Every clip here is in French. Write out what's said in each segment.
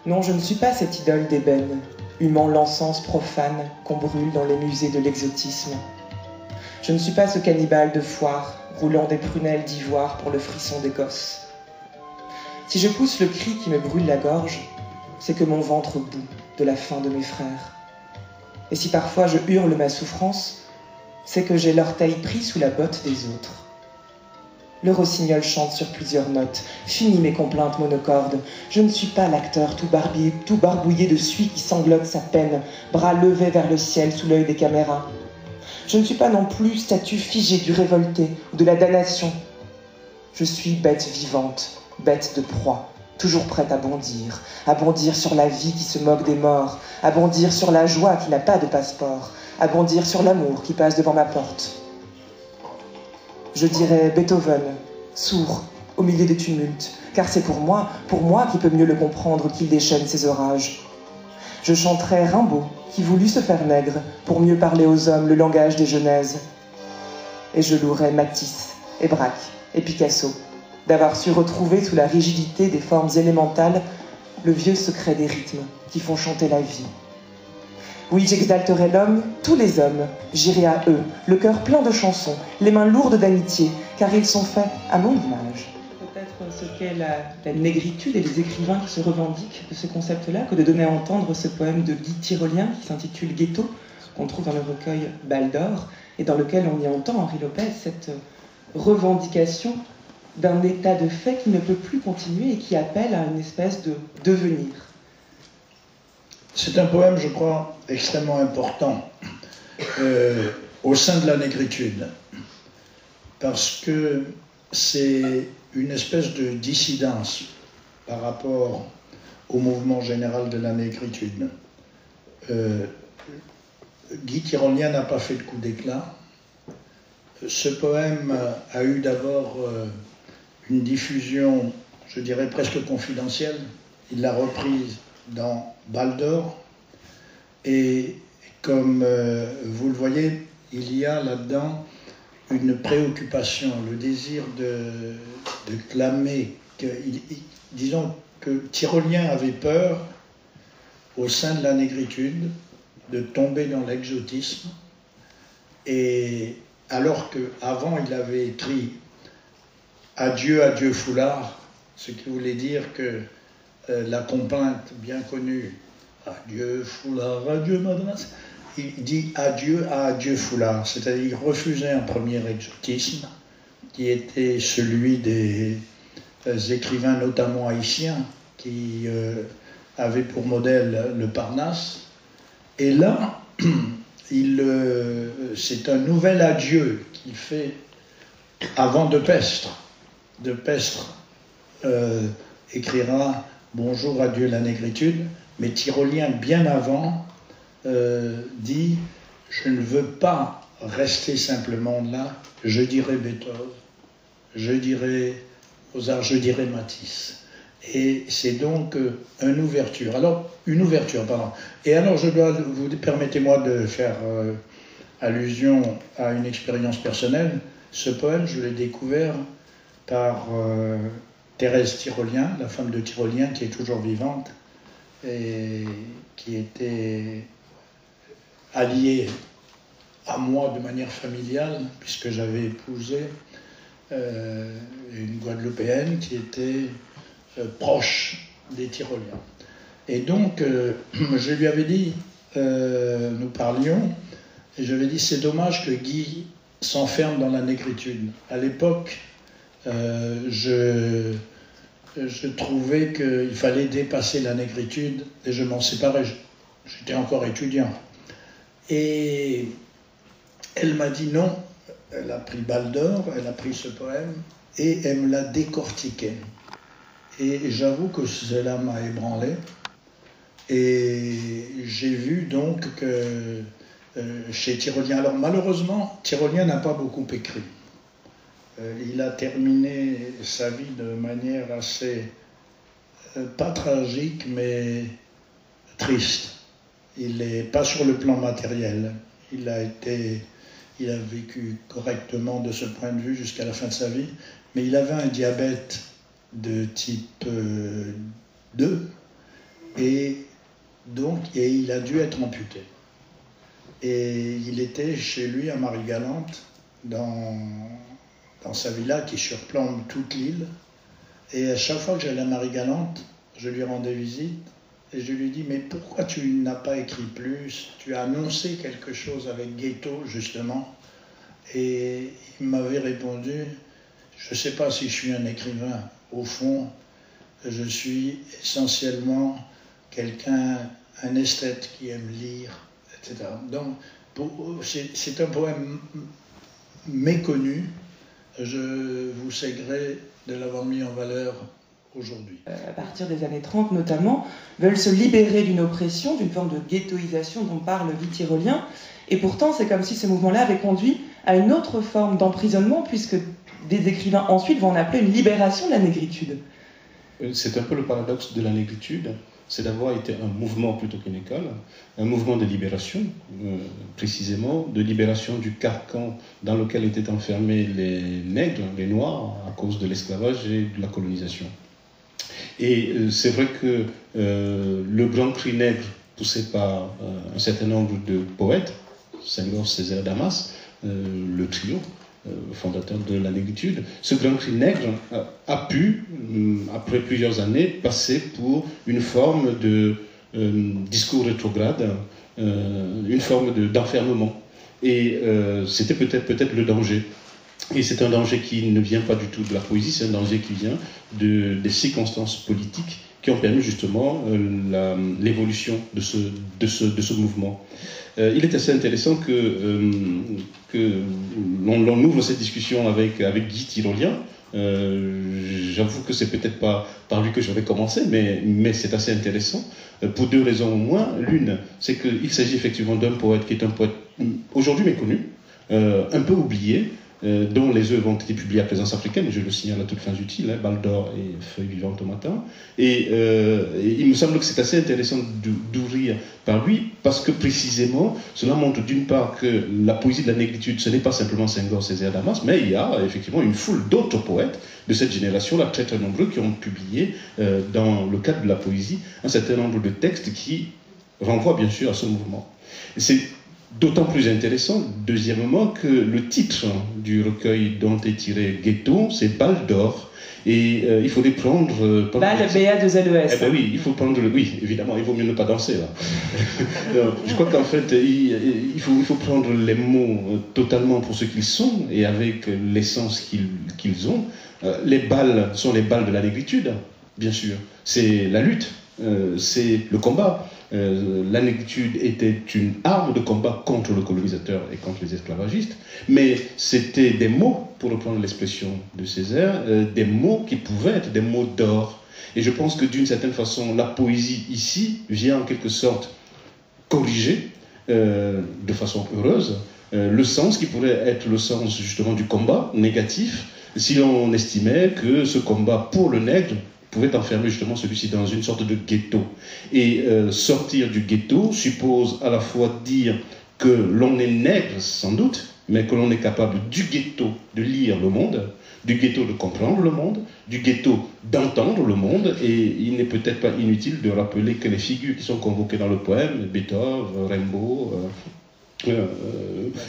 Non, je ne suis pas cette idole d'ébène, humant l'encens profane qu'on brûle dans les musées de l'exotisme. Je ne suis pas ce cannibale de foire, roulant des prunelles d'ivoire pour le frisson des gosses. Si je pousse le cri qui me brûle la gorge, c'est que mon ventre bout de la faim de mes frères. Et si parfois je hurle ma souffrance, c'est que j'ai l'orteil pris sous la botte des autres. Le rossignol chante sur plusieurs notes. Fini mes complaintes monocordes. Je ne suis pas l'acteur tout barbouillé de suie qui sanglote sa peine, bras levés vers le ciel sous l'œil des caméras. Je ne suis pas non plus statue figée du révolté ou de la damnation. Je suis bête vivante, bête de proie, toujours prête à bondir sur la vie qui se moque des morts, à bondir sur la joie qui n'a pas de passeport, à bondir sur l'amour qui passe devant ma porte. Je dirais Beethoven, sourd, au milieu des tumultes, car c'est pour moi qui peut mieux le comprendre qu'il déchaîne ses orages. Je chanterais Rimbaud, qui voulut se faire nègre, pour mieux parler aux hommes le langage des genèses. Et je louerais Matisse, et Braque, et Picasso, d'avoir su retrouver sous la rigidité des formes élémentales le vieux secret des rythmes qui font chanter la vie. Oui, j'exalterai l'homme, tous les hommes, j'irai à eux, le cœur plein de chansons, les mains lourdes d'amitié, car ils sont faits à mon image. Peut-être ce qu'est la négritude et les écrivains qui se revendiquent de ce concept-là, que de donner à entendre ce poème de Guy Tyrolien qui s'intitule Ghetto, qu'on trouve dans le recueil Baldor, et dans lequel on y entend, Henri Lopez, cette revendication d'un état de fait qui ne peut plus continuer et qui appelle à une espèce de devenir. C'est un poème, je crois, extrêmement important au sein de la négritude, parce que c'est une espèce de dissidence par rapport au mouvement général de la négritude. Guy Tyrolien n'a pas fait de coup d'éclat. Ce poème a eu d'abord une diffusion, je dirais presque confidentielle. Il l'a reprise dans Baldor, et comme vous le voyez, il y a là-dedans une préoccupation, le désir de clamer, disons que Tyrolien avait peur, au sein de la négritude, de tomber dans l'exotisme, et alors qu'avant il avait écrit « Adieu, adieu foulard », ce qui voulait dire que la complainte bien connue « Adieu foulard, adieu madras », il dit « Adieu à adieu foulard », c'est-à-dire il refusait un premier exotisme qui était celui des écrivains notamment haïtiens qui avaient pour modèle le Parnasse. Et là, c'est un nouvel adieu qu'il fait avant de Pestre. De Pestre écrira « Bonjour, adieu la négritude », mais Tyrolien, bien avant, dit « Je ne veux pas rester simplement là, je dirai Beethoven, je dirai Mozart, je dirai Matisse ». Et c'est donc une ouverture. Et alors, vous permettez-moi de faire allusion à une expérience personnelle. Ce poème, je l'ai découvert par Thérèse Tyrolien, la femme de Tyrolien, qui est toujours vivante et qui était alliée à moi de manière familiale, puisque j'avais épousé une Guadeloupéenne qui était proche des Tyroliens. Et donc, je lui avais dit, nous parlions, et je lui ai dit, c'est dommage que Guy s'enferme dans la négritude. À l'époque, je trouvais qu'il fallait dépasser la négritude, et je m'en séparais. J'étais encore étudiant. Et elle m'a dit non, elle a pris Baldor, elle a pris ce poème, et elle me l'a décortiqué. Et j'avoue que cela m'a ébranlé. Et j'ai vu donc que chez Tyrolien, alors malheureusement, Tyrolien n'a pas beaucoup écrit. Il a terminé sa vie de manière assez, pas tragique, mais triste. Il n'est pas sur le plan matériel. Il a vécu correctement de ce point de vue jusqu'à la fin de sa vie, mais il avait un diabète de type 2 Et donc, il a dû être amputé. Et il était chez lui à Marie-Galante, dans sa villa qui surplombe toute l'île. Et à chaque fois que j'allais à Marie-Galante, je lui rendais visite et je lui dis « Mais pourquoi tu n'as pas écrit plus? Tu as annoncé quelque chose avec Ghetto, justement. » Et il m'avait répondu « Je ne sais pas si je suis un écrivain. Au fond, je suis essentiellement quelqu'un, un esthète qui aime lire, etc. » Donc, c'est un poème méconnu. Je vous sais gré de l'avoir mis en valeur aujourd'hui. À partir des années 30 notamment, veulent se libérer d'une oppression, d'une forme de ghettoisation dont parle Guy Tyrolien. Et pourtant, c'est comme si ce mouvement-là avait conduit à une autre forme d'emprisonnement, puisque des écrivains ensuite vont en appeler une libération de la négritude. C'est un peu le paradoxe de la négritude, c'est d'avoir été un mouvement plutôt qu'une école, un mouvement de libération, précisément, de libération du carcan dans lequel étaient enfermés les nègres, les noirs, à cause de l'esclavage et de la colonisation. Et c'est vrai que le grand cri nègre, poussé par un certain nombre de poètes, Senghor, Césaire, Damas, le trio, fondateur de la négritude, ce grand cri nègre a pu, après plusieurs années, passer pour une forme de discours rétrograde, une forme d'enfermement. Et c'était peut-être le danger. Et c'est un danger qui ne vient pas du tout de la poésie, c'est un danger qui vient des circonstances politiques qui ont permis justement l'évolution de ce mouvement. Il est assez intéressant que l'on ouvre cette discussion avec Guy Tyrolien. J'avoue que c'est peut-être pas par lui que j'aurais commencé, mais c'est assez intéressant, pour deux raisons au moins. L'une, c'est qu'il s'agit effectivement d'un poète qui est un poète aujourd'hui méconnu, un peu oublié, dont les œuvres ont été publiées à Présence africaine, je le signale à toutes fins utiles, hein, Balle d'or et Feuilles vivantes au matin. Et il me semble que c'est assez intéressant d'ouvrir par lui, parce que précisément, cela montre d'une part que la poésie de la négritude, ce n'est pas simplement Senghor, Césaire, Damas, mais il y a effectivement une foule d'autres poètes de cette génération-là, très très nombreux, qui ont publié, dans le cadre de la poésie, un certain nombre de textes qui renvoient bien sûr à ce mouvement. C'est d'autant plus intéressant, deuxièmement, que le titre du recueil dont est tiré Ghetto, c'est Balle d'or. Et il faudrait prendre... Balle, B-A-2-L-E-S. Eh ben oui, il faut prendre le... Oui, évidemment, il vaut mieux ne pas danser, là. Je crois qu'en fait, il faut prendre les mots totalement pour ce qu'ils sont, et avec l'essence qu'ils ont. Les balles sont les balles de la négritude, bien sûr. C'est la lutte, c'est le combat. La négritude était une arme de combat contre le colonisateur et contre les esclavagistes, mais c'était des mots, pour reprendre l'expression de Césaire, des mots qui pouvaient être des mots d'or. Et je pense que d'une certaine façon, la poésie ici vient en quelque sorte corriger, de façon heureuse, le sens qui pourrait être le sens justement du combat négatif, si l'on estimait que ce combat pour le nègre pouvait enfermer justement celui-ci dans une sorte de ghetto. Et sortir du ghetto suppose à la fois dire que l'on est nègre, sans doute, mais que l'on est capable du ghetto de lire le monde, du ghetto de comprendre le monde, du ghetto d'entendre le monde, et il n'est peut-être pas inutile de rappeler que les figures qui sont convoquées dans le poème, Beethoven, Rimbaud,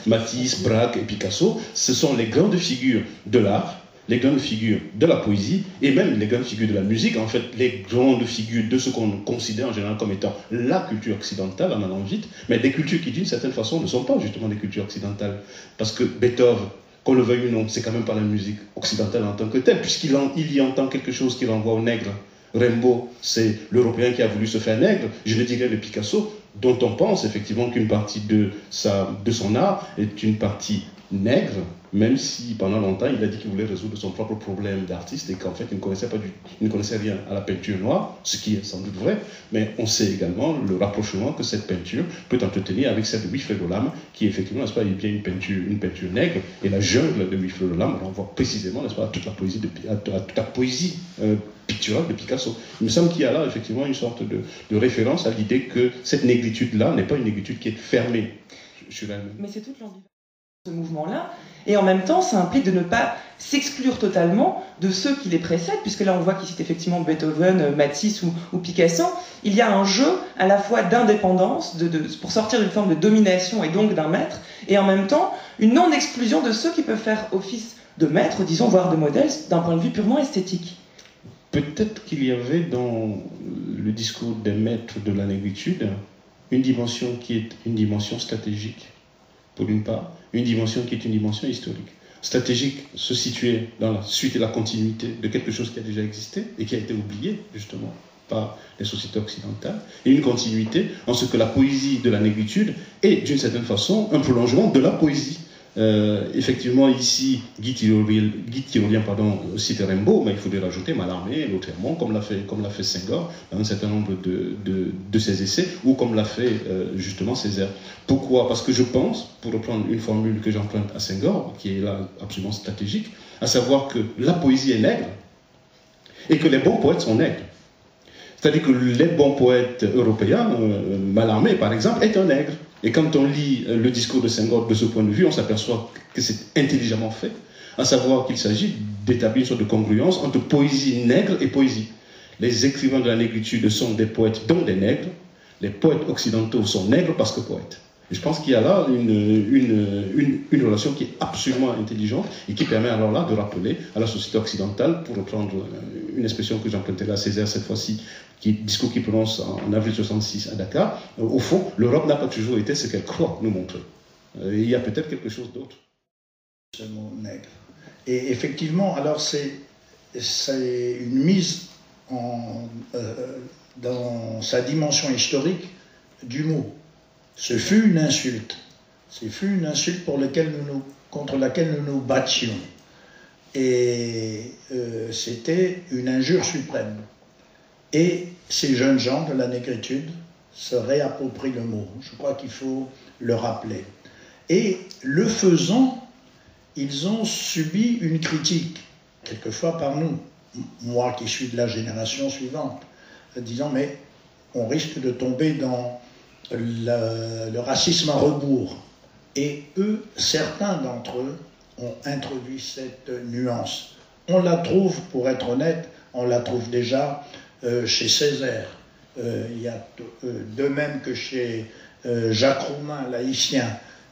Matisse, Braque et Picasso, ce sont les grandes figures de l'art, les grandes figures de la poésie et même les grandes figures de la musique, en fait, les grandes figures de ce qu'on considère en général comme étant la culture occidentale, en allant vite, mais des cultures qui, d'une certaine façon, ne sont pas justement des cultures occidentales. Parce que Beethoven, qu'on le veuille ou non, c'est quand même pas la musique occidentale en tant que telle, puisqu'il y entend quelque chose qui renvoie au nègre. Rimbaud, c'est l'Européen qui a voulu se faire nègre. Je le dirais de Picasso, dont on pense effectivement qu'une partie de son art est une partie nègre, même si pendant longtemps il a dit qu'il voulait résoudre son propre problème d'artiste et qu'en fait il ne connaissait rien à la peinture noire, ce qui est sans doute vrai, mais on sait également le rapprochement que cette peinture peut entretenir avec celle de Wilfred Olam, qui effectivement, n'est-ce pas, est bien une peinture nègre, et la jungle de Wilfred Olam renvoie précisément, n'est-ce pas, à toute la poésie picturale de Picasso. Il me semble qu'il y a là effectivement une sorte de référence à l'idée que cette négritude-là n'est pas une négritude qui est fermée sur elle-même. Mais c'est toute l'ambivalence. ce mouvement-là, et en même temps, ça implique de ne pas s'exclure totalement de ceux qui les précèdent, puisque là on voit qu'il cite effectivement Beethoven, Matisse ou Picasso. Il y a un jeu à la fois d'indépendance, pour sortir d'une forme de domination et donc d'un maître, et en même temps une non-exclusion de ceux qui peuvent faire office de maître, disons, voire de modèle, d'un point de vue purement esthétique. Peut-être qu'il y avait dans le discours des maîtres de la négritude une dimension qui est une dimension stratégique, pour une part, une dimension qui est une dimension historique. Stratégique, se situer dans la suite et la continuité de quelque chose qui a déjà existé et qui a été oublié, justement, par les sociétés occidentales, et une continuité en ce que la poésie de la négritude est, d'une certaine façon, un prolongement de la poésie. Effectivement, ici, Guy Tyrolien cite Rimbaud, mais il faudrait rajouter Mallarmé, Lautréamont, comme l'a fait Senghor dans un certain nombre de ses essais, ou comme l'a fait justement Césaire. Pourquoi? Parce que je pense, pour reprendre une formule que j'emprunte à Senghor, qui est là absolument stratégique, à savoir que la poésie est nègre et que les bons poètes sont nègres. C'est-à-dire que les bons poètes européens, Mallarmé par exemple, est un nègre. Et quand on lit le discours de Senghor de ce point de vue, on s'aperçoit que c'est intelligemment fait, à savoir qu'il s'agit d'établir une sorte de congruence entre poésie nègre et poésie. Les écrivains de la négritude sont des poètes dont des nègres, les poètes occidentaux sont nègres parce que poètes. Et je pense qu'il y a là une relation qui est absolument intelligente et qui permet alors là de rappeler à la société occidentale, pour reprendre une expression que j'empruntais à Césaire cette fois-ci, discours qu'il prononce en avril 66 à Dakar, au fond, l'Europe n'a pas toujours été ce qu'elle croit nous montrer. Il y a peut-être quelque chose d'autre. Ce mot nègre. Et effectivement, alors c'est une mise dans sa dimension historique du mot. Ce fut une insulte. Ce fut une insulte contre laquelle nous nous battions. Et c'était une injure suprême. Et ces jeunes gens de la négritude se réapproprient le mot. Je crois qu'il faut le rappeler. Et le faisant, ils ont subi une critique, quelquefois par nous, moi qui suis de la génération suivante, disant mais on risque de tomber dans le racisme à rebours. Et eux, certains d'entre eux, ont introduit cette nuance. On la trouve, pour être honnête, on la trouve déjà chez Césaire. Il y a de même que chez Jacques Roumain, laïcien,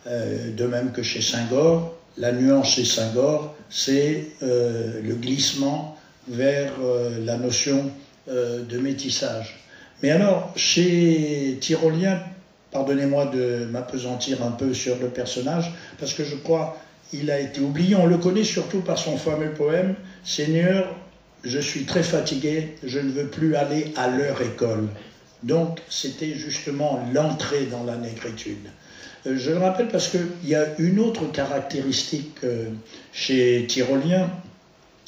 de même que chez Senghor. La nuance chez Senghor, c'est le glissement vers la notion de métissage. Mais alors, chez Tyrolien, pardonnez-moi de m'appesantir un peu sur le personnage, parce que je crois qu'il a été oublié. On le connaît surtout par son fameux poème « Seigneur, je suis très fatigué, je ne veux plus aller à leur école ». Donc, c'était justement l'entrée dans la négritude. Je le rappelle parce qu'il y a une autre caractéristique chez Tyrolien,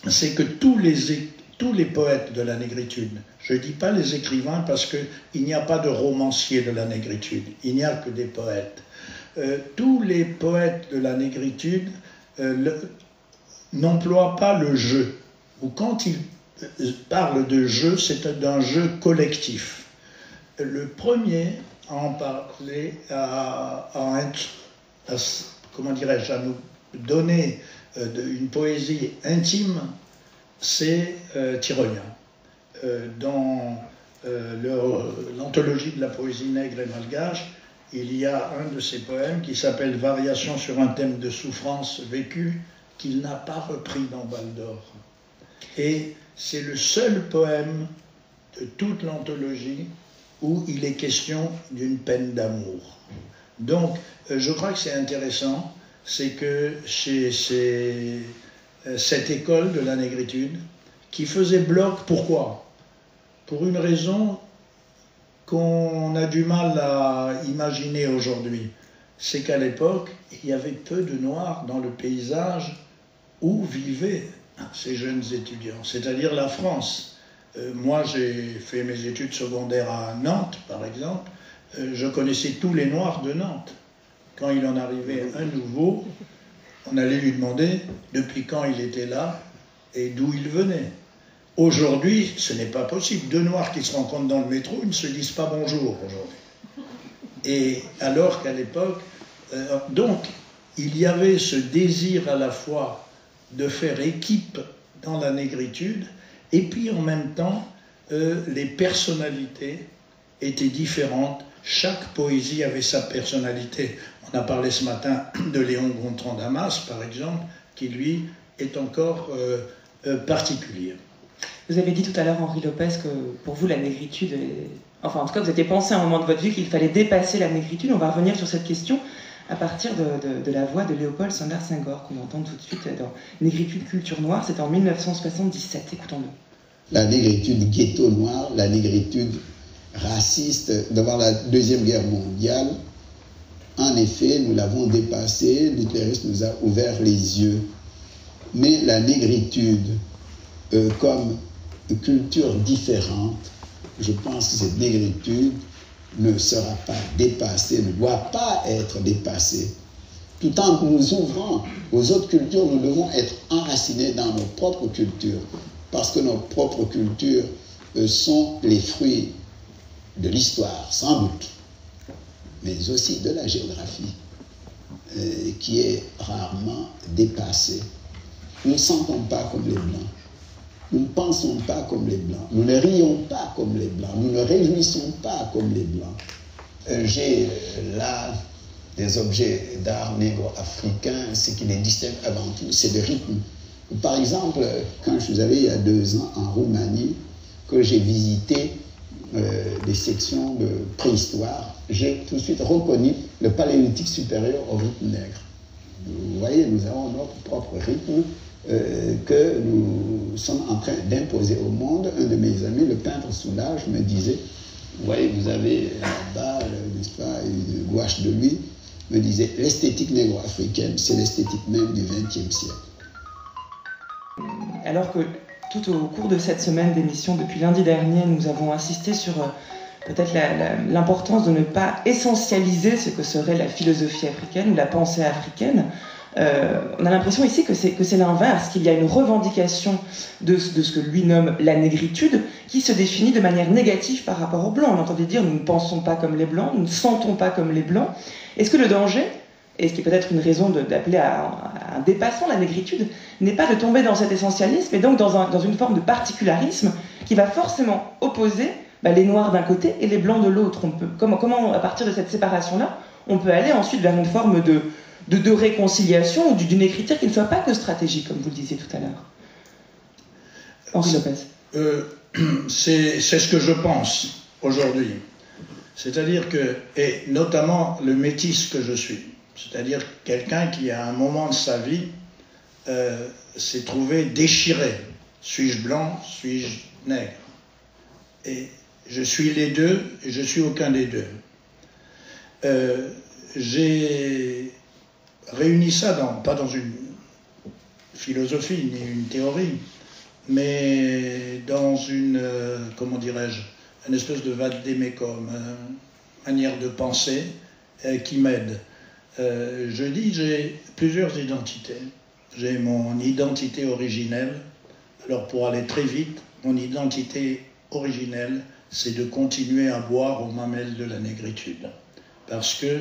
c'est que tous les poètes de la négritude, je ne dis pas les écrivains parce qu'il n'y a pas de romanciers de la négritude, il n'y a que des poètes. Tous les poètes de la négritude n'emploient pas le jeu, ou quand ils parlent de jeu, c'est d'un jeu collectif. Le premier à en parler, comment dirais-je, à nous donner une poésie intime, c'est Tyrolien. Dans l'anthologie de la poésie nègre et malgache, il y a un de ses poèmes qui s'appelle « Variation sur un thème de souffrance vécue » qu'il n'a pas repris dans Val d'Or. Et c'est le seul poème de toute l'anthologie où il est question d'une peine d'amour. Donc, je crois que c'est intéressant, c'est que chez cette école de la négritude, qui faisait bloc, pourquoi? Pour une raison qu'on a du mal à imaginer aujourd'hui. C'est qu'à l'époque, il y avait peu de Noirs dans le paysage où vivaient ces jeunes étudiants, c'est-à-dire la France. Moi, j'ai fait mes études secondaires à Nantes, par exemple. Je connaissais tous les Noirs de Nantes. Quand il en arrivait un nouveau, on allait lui demander depuis quand il était là et d'où il venait. Aujourd'hui, ce n'est pas possible. Deux Noirs qui se rencontrent dans le métro, ils ne se disent pas bonjour aujourd'hui. Et alors qu'à l'époque... donc, il y avait ce désir à la fois de faire équipe dans la négritude, et puis en même temps, les personnalités étaient différentes. Chaque poésie avait sa personnalité. On a parlé ce matin de Léon Gontran Damas, par exemple, qui lui est encore particulier. Vous avez dit tout à l'heure, Henri Lopez, que pour vous la négritude, enfin en tout cas vous aviez pensé à un moment de votre vie qu'il fallait dépasser la négritude. On va revenir sur cette question à partir de la voix de Léopold Sédar Senghor, qu'on entend tout de suite dans Négritude, culture noire. C'était en 1977, écoutons-le. La négritude ghetto noire, la négritude raciste devant la Deuxième Guerre mondiale, en effet, nous l'avons dépassé, l'utérus nous a ouvert les yeux. Mais la négritude, comme culture différente, je pense que cette négritude ne sera pas dépassée, ne doit pas être dépassée. Tout en nous ouvrant aux autres cultures, nous devons être enracinés dans nos propres cultures, parce que nos propres cultures sont les fruits de l'histoire, sans doute, mais aussi de la géographie, qui est rarement dépassée. Nous ne sentons pas comme les Blancs. Nous ne pensons pas comme les Blancs. Nous ne rions pas comme les Blancs. Nous ne réjouissons pas comme les Blancs. J'ai là des objets d'art négro-africain. Ce qui les distingue avant tout, c'est le rythme. Par exemple, quand je suis allé il y a 2 ans en Roumanie, que j'ai visité des sections de préhistoire, j'ai tout de suite reconnu le paléolithique supérieur au rythme nègre. Vous voyez, nous avons notre propre rythme que nous sommes en train d'imposer au monde. Un de mes amis, le peintre Soulage, me disait, vous voyez, vous avez là-bas, n'est-ce pas, une gouache de lui, me disait, l'esthétique négro-africaine, c'est l'esthétique même du XXe siècle. Alors que tout au cours de cette semaine d'émission, depuis lundi dernier, nous avons insisté sur peut-être l'importance de ne pas essentialiser ce que serait la philosophie africaine ou la pensée africaine. On a l'impression ici que c'est l'inverse, qu'il y a une revendication de ce que lui nomme la négritude, qui se définit de manière négative par rapport aux Blancs. On entendait dire nous ne pensons pas comme les Blancs, nous ne sentons pas comme les Blancs. Est-ce que le danger, et ce qui est peut-être une raison d'appeler à un dépassement de la négritude, n'est pas de tomber dans cet essentialisme, et donc dans une forme de particularisme qui va forcément opposer les Noirs d'un côté et les Blancs de l'autre? Comment, à partir de cette séparation-là, on peut aller ensuite vers une forme de réconciliation ou d'une écriture qui ne soit pas que stratégique, comme vous le disiez tout à l'heure? Henri Lopez. C'est ce que je pense aujourd'hui. C'est-à-dire que, et notamment le métis que je suis, c'est-à-dire quelqu'un qui, à un moment de sa vie, s'est trouvé déchiré. Suis-je blanc? Suis-je nègre? Et je suis les deux, et je suis aucun des deux. J'ai réuni ça, pas dans une philosophie, ni une théorie, mais dans une, comment dirais-je, une espèce de vade-mecum, manière de penser qui m'aide. Je dis, j'ai plusieurs identités. J'ai mon identité originelle. Alors pour aller très vite, mon identité originelle, c'est de continuer à boire aux mamelles de la négritude. Parce que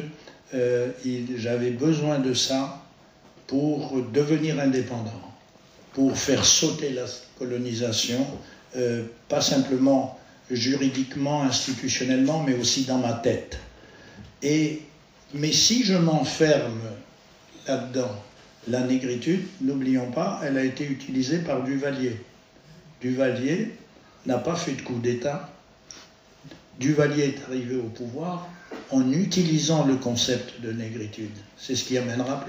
j'avais besoin de ça pour devenir indépendant, pour faire sauter la colonisation, pas simplement juridiquement, institutionnellement, mais aussi dans ma tête. Mais si je m'enferme là-dedans, la négritude, n'oublions pas, elle a été utilisée par Duvalier. Duvalier n'a pas fait de coup d'État. Duvalier est arrivé au pouvoir en utilisant le concept de négritude. C'est ce qui amènera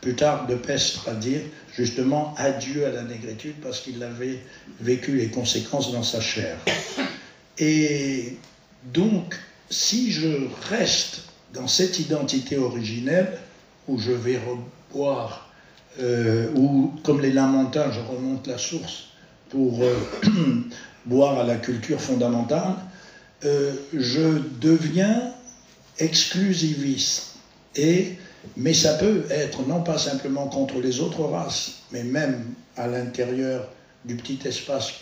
plus tard de Pestre à dire justement adieu à la négritude parce qu'il avait vécu les conséquences dans sa chair. Et donc, si je reste dans cette identité originelle, où je vais reboire, ou comme les Lamentins, je remonte la source pour boire à la culture fondamentale, je deviens exclusiviste. Mais ça peut être non pas simplement contre les autres races, mais même à l'intérieur du petit espace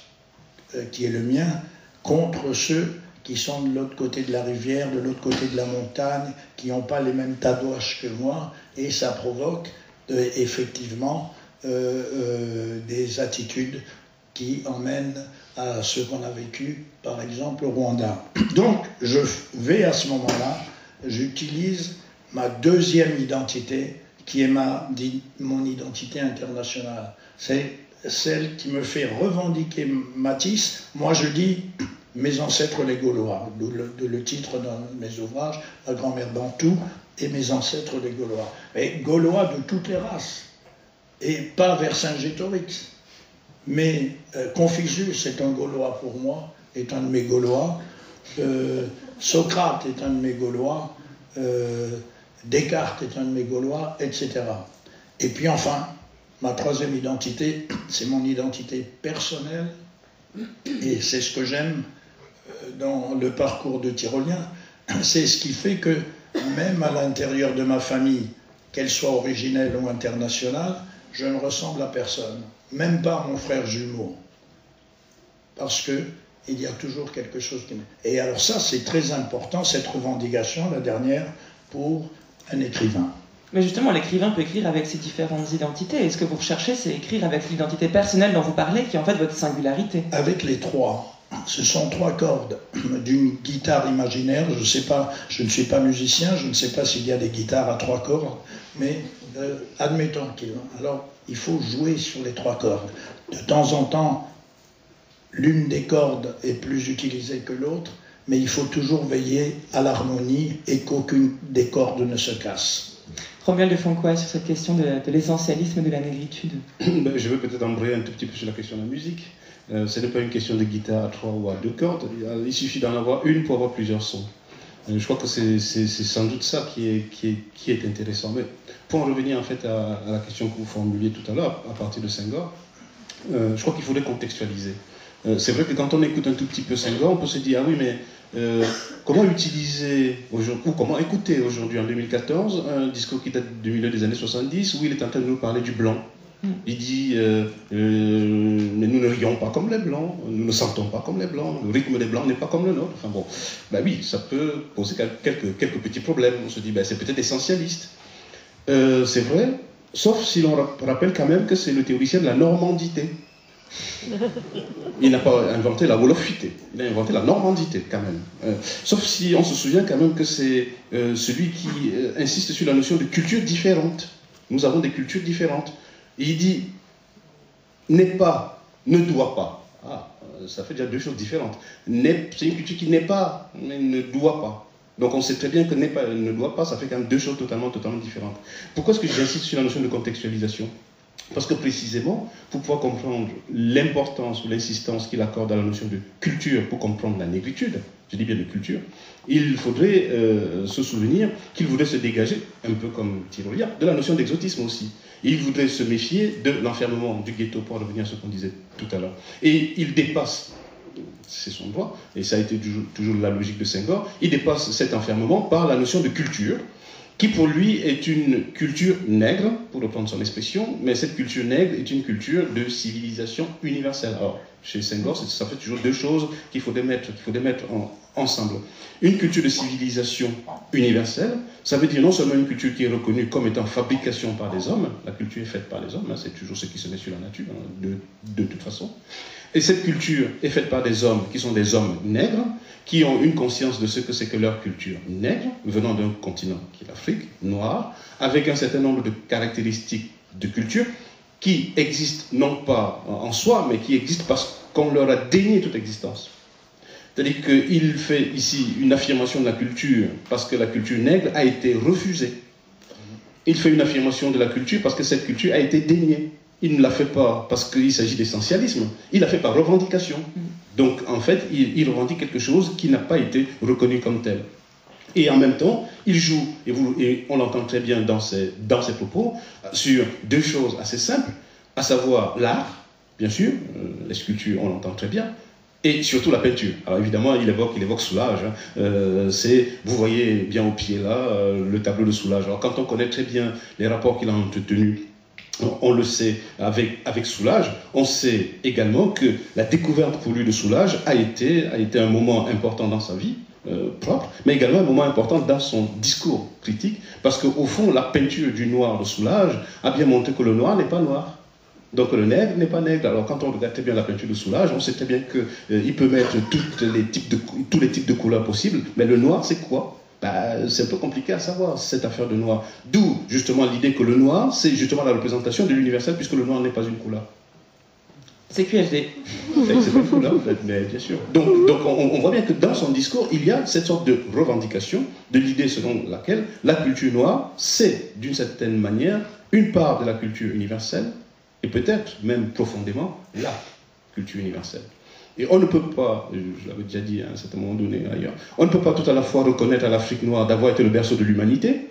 qui est le mien, contre ceux qui sont de l'autre côté de la rivière, de l'autre côté de la montagne, qui n'ont pas les mêmes tatouages que moi, et ça provoque effectivement des attitudes qui emmènent à ce qu'on a vécu, par exemple, au Rwanda. Donc, je vais à ce moment-là, j'utilise ma deuxième identité, qui est mon identité internationale. C'est celle qui me fait revendiquer Matisse. Moi, je dis mes ancêtres les Gaulois, le titre dans mes ouvrages, La grand-mère Bantou et mes ancêtres les Gaulois. Et Gaulois de toutes les races, et pas Vercingétorix. Mais Confucius est un Gaulois pour moi, est un de mes Gaulois. Socrate est un de mes Gaulois. Descartes est un de mes Gaulois, etc. Et puis enfin, ma troisième identité, c'est mon identité personnelle, et c'est ce que j'aime dans le parcours de tyrolien. C'est ce qui fait que même à l'intérieur de ma famille, qu'elle soit originelle ou internationale, je ne ressemble à personne, même pas à mon frère jumeau, parce que il y a toujours quelque chose qui... Et alors ça, c'est très important, cette revendication, la dernière, pour un écrivain. Mais justement, l'écrivain peut écrire avec ses différentes identités. Et ce que vous recherchez, c'est écrire avec l'identité personnelle dont vous parlez, qui est en fait votre singularité. Avec les trois. Ce sont trois cordes d'une guitare imaginaire. Je sais pas, je ne suis pas musicien, je ne sais pas s'il y a des guitares à trois cordes, mais admettons qu'il... Alors, il faut jouer sur les trois cordes. De temps en temps, l'une des cordes est plus utilisée que l'autre, mais il faut toujours veiller à l'harmonie et qu'aucune des cordes ne se casse. Romuald de Fonquoy, sur cette question de l'essentialisme de la négritude. Je veux peut-être embrayer un tout petit peu sur la question de la musique. Ce n'est pas une question de guitare à 3 ou à 2 cordes. Il suffit d'en avoir une pour avoir plusieurs sons. Je crois que c'est sans doute ça qui est intéressant. Mais pour en revenir en fait à la question que vous formuliez tout à l'heure, à partir de Senghor, je crois qu'il faudrait contextualiser. C'est vrai que quand on écoute un tout petit peu Senghor, on peut se dire, ah oui, mais comment utiliser aujourd'hui, ou comment écouter aujourd'hui en 2014 un discours qui date du milieu des années 70 où il est en train de nous parler du blanc. Il dit mais nous ne rions pas comme les blancs, nous ne sentons pas comme les blancs, le rythme des blancs n'est pas comme le nôtre. Enfin bon, ben oui, ça peut poser quelques petits problèmes. On se dit, ben, c'est peut-être essentialiste. C'est vrai, sauf si l'on rappelle quand même que c'est le théoricien de la normandité. Il n'a pas inventé la wolofité, il a inventé la normandité quand même. Sauf si on se souvient quand même que c'est celui qui insiste sur la notion de culture différente. Nous avons des cultures différentes. Et il dit n'est pas, ne doit pas. Ah, ça fait déjà deux choses différentes. C'est une culture qui n'est pas, mais ne doit pas. Donc on sait très bien que n'est pas, ne doit pas, ça fait quand même deux choses totalement différentes. Pourquoi est-ce que j'insiste sur la notion de contextualisation ? Parce que précisément, pour pouvoir comprendre l'importance ou l'insistance qu'il accorde à la notion de culture pour comprendre la négritude, je dis bien de culture, il faudrait se souvenir qu'il voudrait se dégager, un peu comme Tirolien, de la notion d'exotisme aussi. Il voudrait se méfier de l'enfermement du ghetto, pour revenir à ce qu'on disait tout à l'heure. Et il dépasse, c'est son droit, et ça a été toujours la logique de Senghor, il dépasse cet enfermement par la notion de culture, qui pour lui est une culture nègre, pour reprendre son expression, mais cette culture nègre est une culture de civilisation universelle. Alors, chez Senghor, ça fait toujours deux choses qu'il faudrait mettre ensemble. Une culture de civilisation universelle, ça veut dire non seulement une culture qui est reconnue comme étant fabrication par des hommes, la culture est faite par les hommes, hein, c'est toujours ce qui se met sur la nature, hein, de toute façon. Et cette culture est faite par des hommes qui sont des hommes nègres, qui ont une conscience de ce que c'est que leur culture nègre, venant d'un continent qui est l'Afrique, noire, avec un certain nombre de caractéristiques de culture qui existent non pas en soi, mais qui existent parce qu'on leur a dénié toute existence. C'est-à-dire qu'il fait ici une affirmation de la culture parce que la culture nègre a été refusée. Il fait une affirmation de la culture parce que cette culture a été déniée. Il ne la fait pas parce qu'il s'agit d'essentialisme, il la fait par revendication. Donc en fait, il revendique quelque chose qui n'a pas été reconnu comme tel. Et en même temps, il joue, et on l'entend très bien dans ses propos, sur deux choses assez simples, à savoir l'art, bien sûr, les sculptures, on l'entend très bien, et surtout la peinture. Alors évidemment, il évoque Soulages. Vous voyez bien au pied là, le tableau de Soulages. Alors quand on connaît très bien les rapports qu'il a entretenus On le sait avec Soulage. On sait également que la découverte pour lui de Soulage a été un moment important dans sa vie propre, mais également un moment important dans son discours critique, parce qu'au fond, la peinture du noir de Soulage a bien montré que le noir n'est pas noir. Donc le nègre n'est pas nègre. Alors quand on regarde très bien la peinture de Soulage, on sait très bien qu'il peut mettre tous les types de couleurs possibles, mais le noir, c'est quoi? C'est un peu compliqué à savoir, cette affaire de noir. D'où justement l'idée que le noir, c'est justement la représentation de l'universel, puisque le noir n'est pas une couleur. C'est QFD. C'est pas une couleur, en fait, mais bien sûr. Donc on voit bien que dans son discours, il y a cette sorte de revendication de l'idée selon laquelle la culture noire, c'est d'une certaine manière une part de la culture universelle, et peut-être même profondément la culture universelle. Et on ne peut pas, je l'avais déjà dit à un certain moment donné ailleurs, on ne peut pas tout à la fois reconnaître à l'Afrique noire d'avoir été le berceau de l'humanité,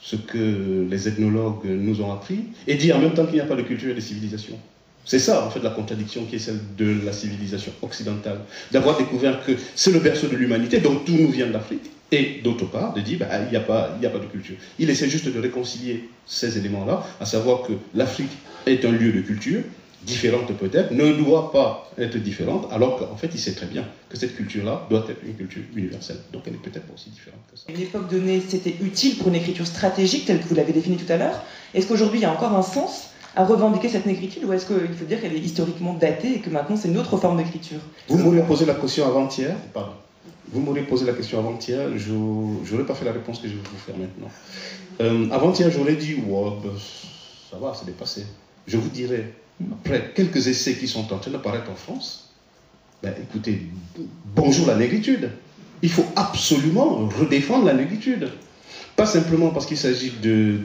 ce que les ethnologues nous ont appris, et dire en même temps qu'il n'y a pas de culture et de civilisation. C'est ça, en fait, la contradiction qui est celle de la civilisation occidentale. D'avoir découvert que c'est le berceau de l'humanité, donc tout nous vient d'Afrique, et d'autre part, de dire il n'y a pas de culture. Il essaie juste de réconcilier ces éléments-là, à savoir que l'Afrique est un lieu de culture, différente peut-être, ne doit pas être différente, alors qu'en fait, il sait très bien que cette culture-là doit être une culture universelle. Donc elle n'est peut-être pas aussi différente que ça. À une époque donnée, c'était utile pour une écriture stratégique, telle que vous l'avez définie tout à l'heure. Est-ce qu'aujourd'hui, il y a encore un sens à revendiquer cette négritude, ou est-ce qu'il faut dire qu'elle est historiquement datée et que maintenant, c'est une autre forme d'écriture? Vous m'auriez posé la question avant-hier, pardon. Vous m'auriez posé la question avant-hier, je n'aurais pas fait la réponse que je vais vous faire maintenant. Avant-hier, j'aurais dit, ouais, ça va, c'est dépassé. Je vous dirais, après quelques essais qui sont en train de paraître en France, écoutez, bonjour la négritude. Il faut absolument redéfendre la négritude. Pas simplement parce qu'il s'agit de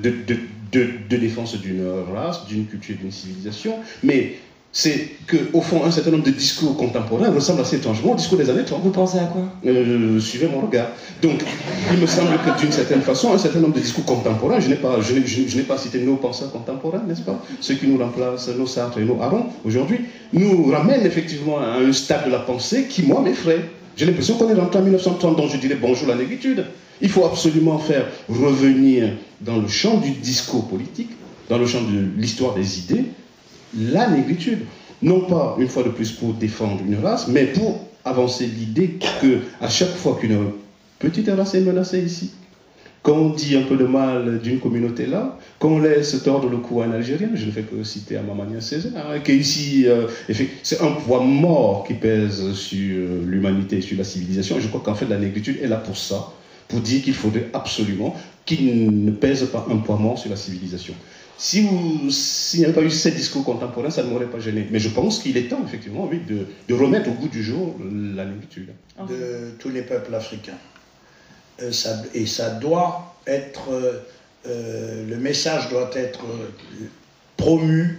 défense d'une race, d'une culture, d'une civilisation, mais c'est qu'au fond, un certain nombre de discours contemporains ressemblent assez étrangement au discours des années 30. Vous pensez à quoi? Suivez mon regard. Donc, il me semble que d'une certaine façon, un certain nombre de discours contemporains, je n'ai pas cité nos penseurs contemporains, n'est-ce pas? Ceux qui nous remplacent, nos Sartre et nos Aron, aujourd'hui, nous ramènent effectivement à un stade de la pensée qui, moi, m'effraie. J'ai l'impression qu'on est rentré en 1930, donc je dirais bonjour la négritude. Il faut absolument faire revenir dans le champ du discours politique, dans le champ de l'histoire des idées, la négritude. Non pas, une fois de plus, pour défendre une race, mais pour avancer l'idée qu'à chaque fois qu'une petite race est menacée ici, qu'on dit un peu de mal d'une communauté là, qu'on laisse tordre le cou à un Algérien, je ne fais que citer à ma manière Césaire, qu'ici, c'est un poids mort qui pèse sur l'humanité, sur la civilisation. Et je crois qu'en fait, la négritude est là pour ça, pour dire qu'il faudrait absolument qu'il ne pèse pas un poids mort sur la civilisation. S'il n'y avait pas eu ces discours contemporains, ça ne m'aurait pas gêné. Mais je pense qu'il est temps, effectivement, oui, de remettre au goût du jour la négritude. De tous les peuples africains. Et ça doit être, le message doit être promu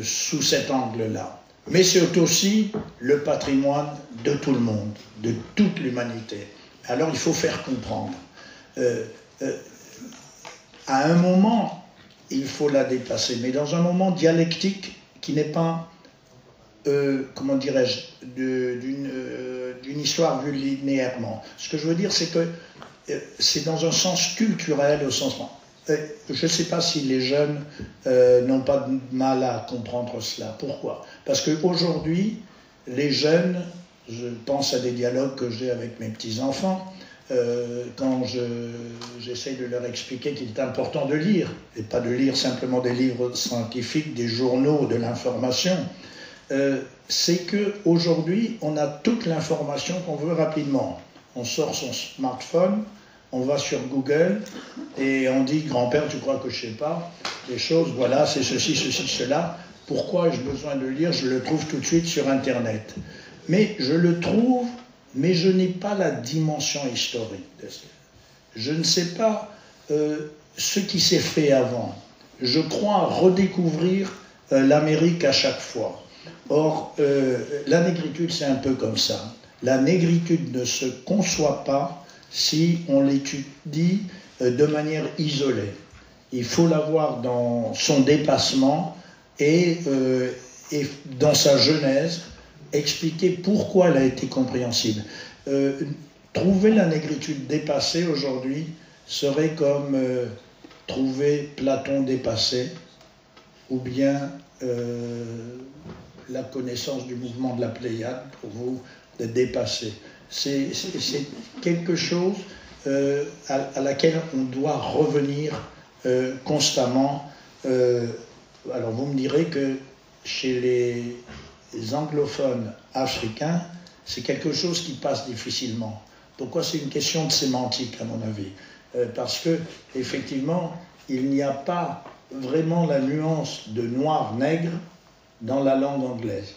sous cet angle-là. Mais c'est aussi le patrimoine de tout le monde, de toute l'humanité. Alors il faut faire comprendre. À un moment, il faut la dépasser, mais dans un moment dialectique qui n'est pas, comment dirais-je, d'une histoire vue linéairement. Ce que je veux dire, c'est que c'est dans un sens culturel, au sens... je ne sais pas si les jeunes n'ont pas de mal à comprendre cela. Pourquoi? Parce qu'aujourd'hui, les jeunes, je pense à des dialogues que j'ai avec mes petits-enfants, quand j'essaie de leur expliquer qu'il est important de lire, et pas de lire simplement des livres scientifiques, des journaux, de l'information, c'est qu'aujourd'hui, on a toute l'information qu'on veut rapidement. On sort son smartphone, on va sur Google, et on dit « Grand-père, tu crois que je ne sais pas les choses, voilà, c'est ceci, ceci, cela. Pourquoi ai-je besoin de lire? Je le trouve tout de suite sur Internet. » Mais je le trouve, mais je n'ai pas la dimension historique de ça. Je ne sais pas ce qui s'est fait avant. Je crois redécouvrir l'Amérique à chaque fois. Or, la négritude, c'est un peu comme ça. La négritude ne se conçoit pas si on l'étudie de manière isolée. Il faut la voir dans son dépassement et dans sa genèse, expliquer pourquoi elle a été compréhensible. Trouver la négritude dépassée aujourd'hui serait comme trouver Platon dépassé ou bien la connaissance du mouvement de la Pléiade pour vous de dépasser. C'est quelque chose à laquelle on doit revenir constamment. Alors vous me direz que chez les anglophones africains, c'est quelque chose qui passe difficilement. Pourquoi? C'est une question de sémantique, à mon avis. Parce que, effectivement, il n'y a pas vraiment la nuance de noir-nègre dans la langue anglaise.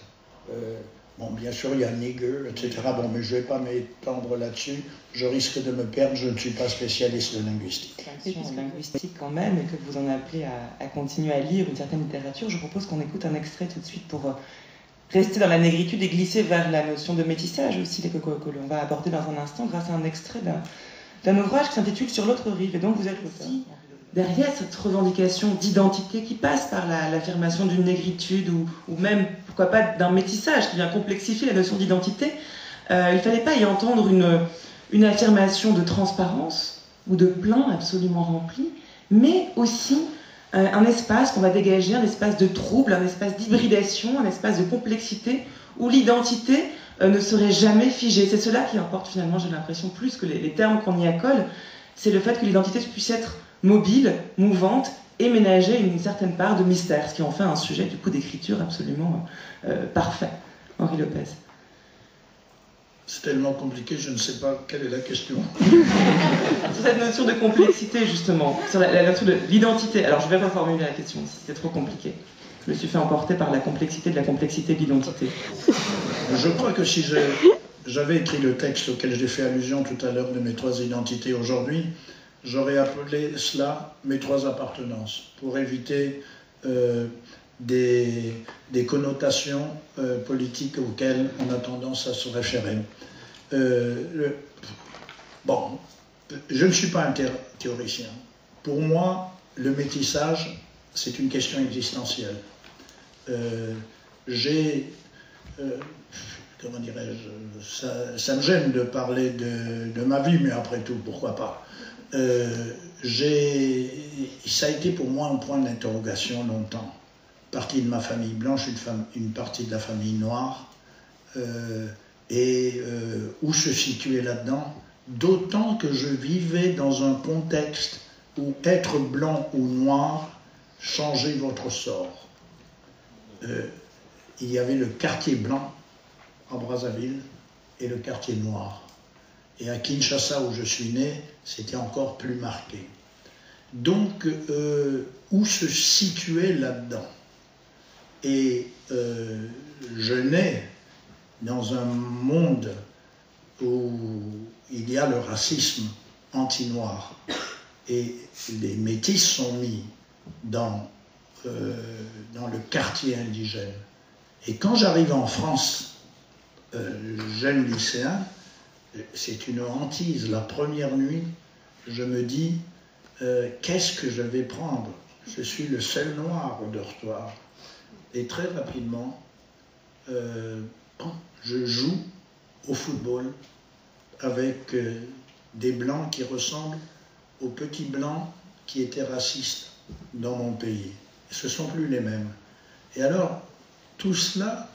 Bon, bien sûr, il y a nigger, etc. Bon, mais je ne vais pas m'étendre là-dessus. Je risque de me perdre, je ne suis pas spécialiste de linguistique. C'est une question linguistique quand même, et que vous en appelez à continuer à lire une certaine littérature. Je propose qu'on écoute un extrait tout de suite pour rester dans la négritude et glisser vers la notion de métissage aussi, que l'on va aborder dans un instant grâce à un extrait d'un ouvrage qui s'intitule Sur l'autre rive. Et donc vous êtes l'auteur. Derrière cette revendication d'identité qui passe par l'affirmation d'une négritude ou même, pourquoi pas, d'un métissage qui vient complexifier la notion d'identité, il ne fallait pas y entendre une affirmation de transparence ou de plan absolument rempli, mais aussi un espace qu'on va dégager, un espace de trouble, un espace d'hybridation, un espace de complexité où l'identité ne serait jamais figée. C'est cela qui importe finalement, j'ai l'impression, plus que les termes qu'on y accole, c'est le fait que l'identité puisse être mobile, mouvante et ménager une certaine part de mystère, ce qui en fait un sujet du coup d'écriture absolument parfait. Henri Lopez. C'est tellement compliqué, je ne sais pas quelle est la question. Sur cette notion de complexité, justement, sur la notion de l'identité. Alors, je ne vais pas formuler la question, si c'est trop compliqué. Je me suis fait emporter par la complexité de l'identité. Je crois que si j'avais écrit le texte auquel j'ai fait allusion tout à l'heure de mes 3 identités aujourd'hui, j'aurais appelé cela mes 3 appartenances, pour éviter des connotations politiques auxquelles on a tendance à se référer. Bon, je ne suis pas un théoricien. Pour moi, le métissage, c'est une question existentielle. Comment dirais-je, ça me gêne de parler de ma vie, mais après tout, pourquoi pas. Ça a été pour moi un point d'interrogation longtemps. Partie de ma famille blanche, une partie de la famille noire, où se situer là-dedans, d'autant que je vivais dans un contexte où être blanc ou noir changeait votre sort. Il y avait le quartier blanc à Brazzaville et le quartier noir. Et à Kinshasa, où je suis né, c'était encore plus marqué. Donc, où se situer là-dedans? Et je nais dans un monde où il y a le racisme anti-noir. Et les métis sont mis dans le quartier indigène. Et quand j'arrive en France, jeune lycéen, c'est une hantise. La première nuit, je me dis, qu'est-ce que je vais prendre? Je suis le seul noir au dortoir. Et très rapidement, je joue au football avec des blancs qui ressemblent aux petits blancs qui étaient racistes dans mon pays. Ce ne sont plus les mêmes. Et alors, tout cela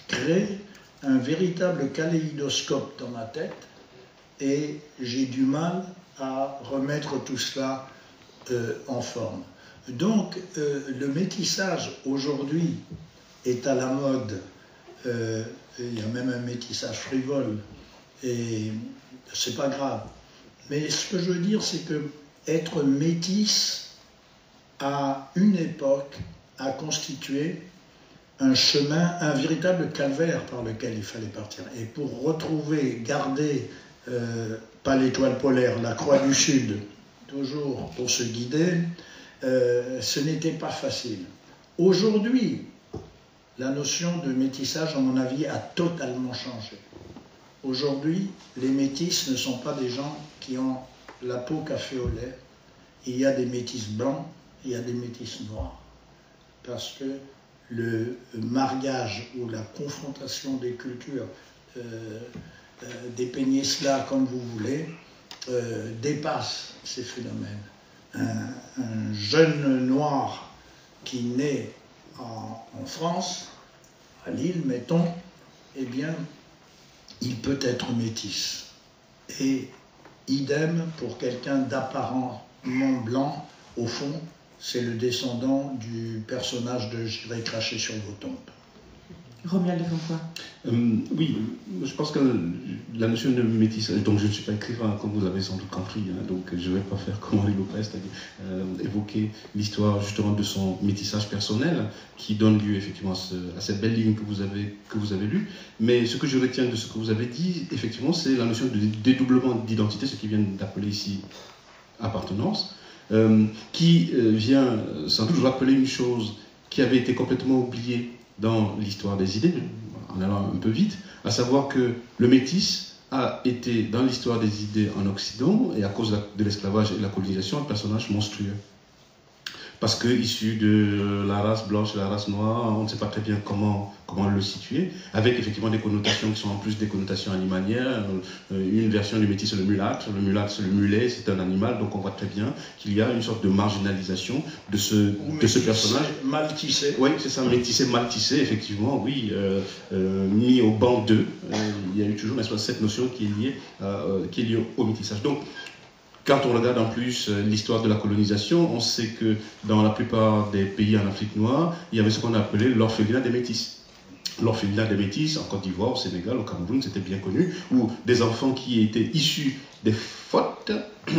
crée un véritable kaléidoscope dans ma tête et j'ai du mal à remettre tout cela en forme. Donc, le métissage aujourd'hui est à la mode. Il y a même un métissage frivole et c'est pas grave. Mais ce que je veux dire, c'est que être métisse à une époque a constitué un chemin, un véritable calvaire par lequel il fallait partir. Et pour retrouver, garder, pas l'étoile polaire, la croix du Sud, toujours pour se guider, ce n'était pas facile. Aujourd'hui, la notion de métissage, à mon avis, a totalement changé. Aujourd'hui, les métis ne sont pas des gens qui ont la peau café au lait. Il y a des métis blancs, il y a des métis noirs. Parce que le mariage ou la confrontation des cultures, dépeignez cela comme vous voulez, dépasse ces phénomènes. Un jeune noir qui naît en France, à Lille, mettons, eh bien, il peut être métis. Et idem pour quelqu'un d'apparemment blanc, au fond, c'est le descendant du personnage de « J'irai cracher sur vos tombes ». Romuald de Fonfoy. Oui, je pense que la notion de métissage, donc je ne suis pas écrivain comme vous l'avez sans doute compris, hein, donc je ne vais pas faire comme Henri Lopez, c'est-à-dire évoquer l'histoire justement de son métissage personnel qui donne lieu effectivement à cette belle ligne que vous avez lue, mais ce que je retiens de ce que vous avez dit, effectivement, c'est la notion de dédoublement d'identité, ce qu'ils viennent d'appeler ici appartenance, qui vient sans doute rappeler une chose qui avait été complètement oubliée dans l'histoire des idées, en allant un peu vite, à savoir que le métis a été, dans l'histoire des idées en Occident, et à cause de l'esclavage et de la colonisation, un personnage monstrueux. Parce que issu de la race blanche et la race noire, on ne sait pas très bien comment le situer, avec effectivement des connotations qui sont en plus des connotations animalières. Une version du métis, c'est le mulâtre, c'est le mulet, c'est un animal, donc on voit très bien qu'il y a une sorte de marginalisation de ce personnage. Mal tissé. Oui, c'est ça, métissé, mal tissé, effectivement, oui, mis au banc d'eux. Il y a eu toujours cette notion qui est liée au métissage. Donc, quand on regarde en plus l'histoire de la colonisation, on sait que dans la plupart des pays en Afrique noire, il y avait ce qu'on appelait l'orphelinat des métis. L'orphelinat des métis, en Côte d'Ivoire, au Sénégal, au Cameroun, c'était bien connu, où des enfants qui étaient issus des fautes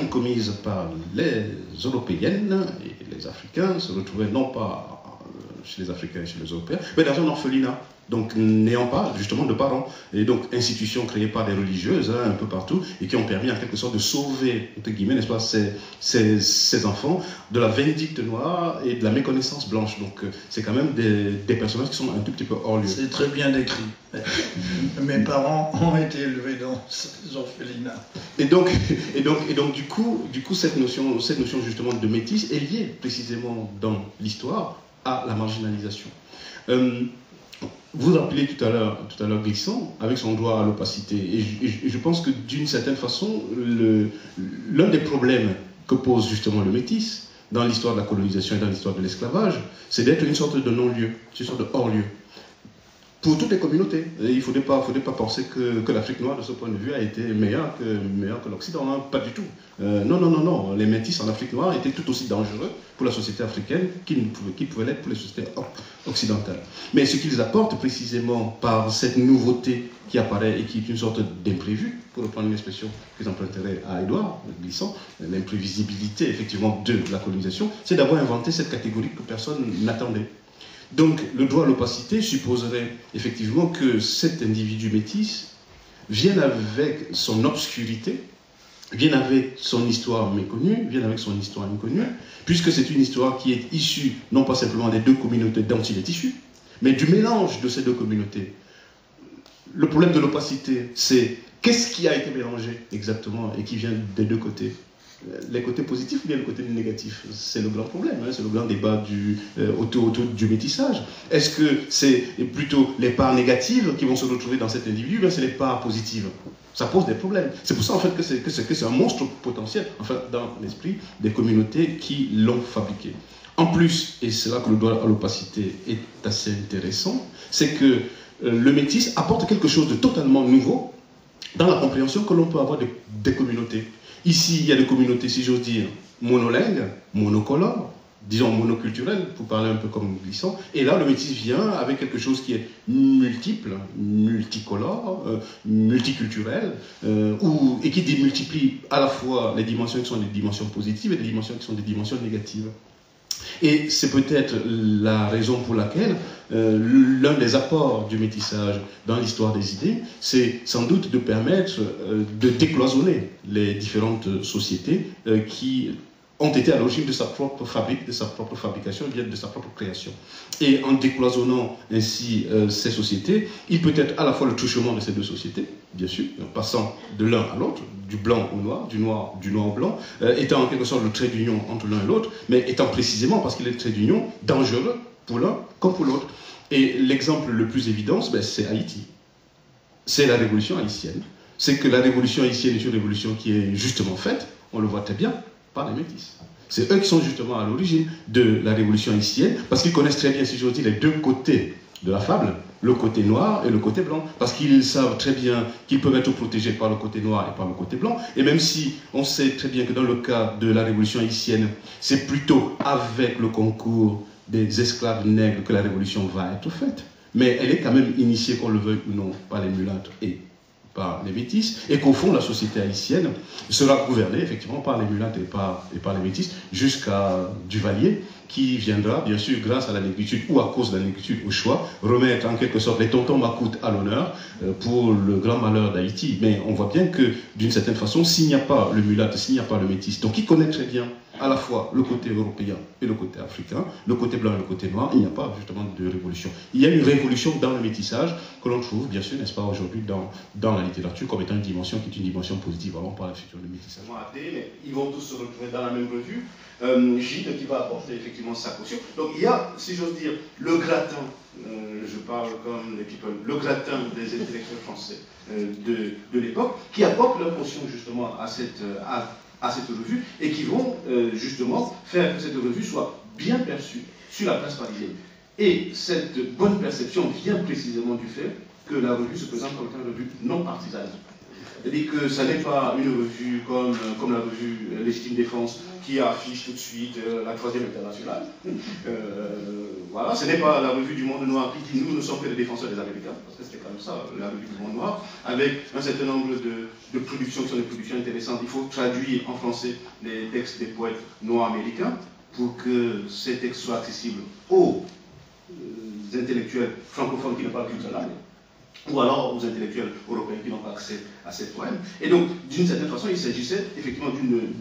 commises par les Européennes et les Africains se retrouvaient non pas chez les Africains et chez les Européens, mais dans un orphelinat. Donc n'ayant pas justement de parents, et donc institutions créées par des religieuses un peu partout, et qui ont permis en quelque sorte de sauver, entre guillemets, n'est-ce pas, ces enfants de la vindicte noire et de la méconnaissance blanche. Donc c'est quand même des personnages qui sont un tout petit peu hors lieu. C'est très bien décrit. Mes parents ont été élevés dans ces orphelinats. Et donc du coup cette notion justement de métis est liée précisément dans l'histoire à la marginalisation. Vous appelez tout à l'heure Glissant avec son droit à l'opacité. Et je pense que d'une certaine façon, l'un des problèmes que pose justement le métis dans l'histoire de la colonisation et dans l'histoire de l'esclavage, c'est d'être une sorte de non-lieu, une sorte de hors-lieu. Pour toutes les communautés. Et il ne faudrait pas penser que l'Afrique noire, de ce point de vue, a été meilleure que l'Occident. Hein. Pas du tout. Non. Les métis en Afrique noire étaient tout aussi dangereux pour la société africaine qu'ils pouvaient l'être pour les sociétés occidentales. Mais ce qu'ils apportent précisément par cette nouveauté qui apparaît et qui est une sorte d'imprévu, pour reprendre une expression que j'emprunterai à Édouard Glissant, l'imprévisibilité effectivement de la colonisation, c'est d'avoir inventé cette catégorie que personne n'attendait. Donc, le droit à l'opacité supposerait effectivement que cet individu métis vienne avec son obscurité, vienne avec son histoire méconnue, vienne avec son histoire inconnue, puisque c'est une histoire qui est issue non pas simplement des deux communautés dont il est issu, mais du mélange de ces deux communautés. Le problème de l'opacité, c'est qu'est-ce qui a été mélangé exactement et qui vient des deux côtés ? Les côtés positifs ou bien le côté négatif? C'est le grand problème, hein, c'est le grand débat autour du métissage. Est-ce que c'est plutôt les parts négatives qui vont se retrouver dans cet individu ou bien c'est les parts positives? Ça pose des problèmes. C'est pour ça en fait que c'est un monstre potentiel, enfin, dans l'esprit des communautés qui l'ont fabriqué. En plus, et c'est là que le droit à l'opacité est assez intéressant, c'est que le métis apporte quelque chose de totalement nouveau dans la compréhension que l'on peut avoir des communautés. Ici, il y a des communautés, si j'ose dire, monolingues, monocolores, disons monoculturelles, pour parler un peu comme Glissant. Et là, le métis vient avec quelque chose qui est multiple, multicolore, multiculturel, et qui démultiplie à la fois les dimensions qui sont des dimensions positives et des dimensions qui sont des dimensions négatives. Et c'est peut-être la raison pour laquelle l'un des apports du métissage dans l'histoire des idées, c'est sans doute de permettre de décloisonner les différentes sociétés qui ont été à l'origine de sa propre fabrique, de sa propre fabrication, bien de sa propre création. Et en décloisonnant ainsi ces sociétés, il peut être à la fois le truchement de ces deux sociétés, bien sûr, en passant de l'un à l'autre, du blanc au noir, du noir au blanc, étant en quelque sorte le trait d'union entre l'un et l'autre, mais étant précisément, parce qu'il est le trait d'union, dangereux pour l'un comme pour l'autre. Et l'exemple le plus évident, c'est Haïti. C'est la révolution haïtienne. C'est que la révolution haïtienne est une révolution qui est justement faite, on le voit très bien, par les métis. C'est eux qui sont justement à l'origine de la révolution haïtienne, parce qu'ils connaissent très bien, si j'ose dire, les deux côtés de la fable, le côté noir et le côté blanc, parce qu'ils savent très bien qu'ils peuvent être protégés par le côté noir et par le côté blanc, et même si on sait très bien que dans le cas de la révolution haïtienne, c'est plutôt avec le concours des esclaves nègres que la révolution va être faite, mais elle est quand même initiée, qu'on le veuille ou non, par les mulâtres et par les métis, et qu'au fond, la société haïtienne sera gouvernée effectivement par les mulâtres et par les métis, jusqu'à Duvalier, qui viendra, bien sûr, grâce à la négritude ou à cause de la négritude au choix, remettre en quelque sorte les tontons macoutes à l'honneur pour le grand malheur d'Haïti. Mais on voit bien que, d'une certaine façon, s'il n'y a pas le mulâtre, s'il n'y a pas le métis, donc il connaît très bien à la fois le côté européen et le côté africain, le côté blanc et le côté noir, il n'y a pas justement de révolution. Il y a une révolution dans le métissage que l'on trouve, bien sûr, n'est-ce pas, aujourd'hui dans la littérature comme étant une dimension qui est une dimension positive. Alors on parle effectivement de métissage. Ils vont tous se retrouver dans la même revue. Gilles qui va apporter effectivement sa caution. Donc il y a, si j'ose dire, le gratin, je parle comme les people, le gratin des intellectuels français de l'époque, qui apportent leur caution justement à cette revue et qui vont justement faire que cette revue soit bien perçue sur la place parisienne. Et cette bonne perception vient précisément du fait que la revue se présente comme une revue non partisane. C'est-à-dire que ça n'est pas une revue comme la revue Légitime Défense qui affiche tout de suite la troisième internationale. Voilà, ce n'est pas la revue du Monde Noir qui dit nous ne sommes que les défenseurs des Américains, parce que c'était quand même ça, la revue du Monde Noir, avec un certain nombre de productions qui sont des productions intéressantes. Il faut traduire en français les textes des poètes noirs américains pour que ces textes soient accessibles aux intellectuels francophones qui n'ont pas qu'une seule langue, ou alors aux intellectuels européens qui n'ont pas accès à ces poèmes. Et donc, d'une certaine façon, il s'agissait effectivement d'une